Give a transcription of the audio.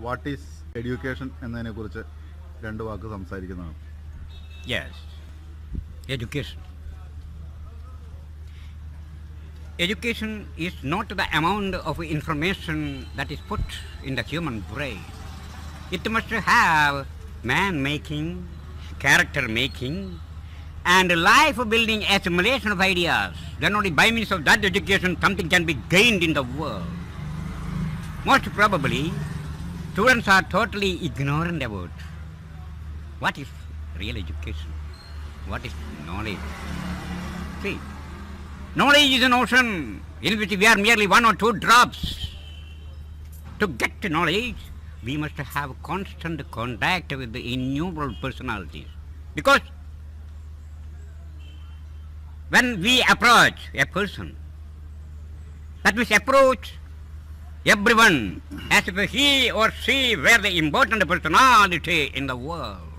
What is education എന്നതിനെക്കുറിച്ച് രണ്ട് വാക്ക് സംസാരിക്കുന്നതാണ്. Yes, education. Education is not the amount of information that is put in the human brain. It must have man-making, character-making, and life-building assimilation of ideas. Then only by means of that education something can be gained in the world. Most probably, students are totally ignorant about what is real education, what is knowledge. See, knowledge is an ocean in which we are merely one or two drops. To get knowledge, we must have constant contact with the innumerable personalities. Because when we approach a person, that means approach everyone as if he or she were the important personality in the world.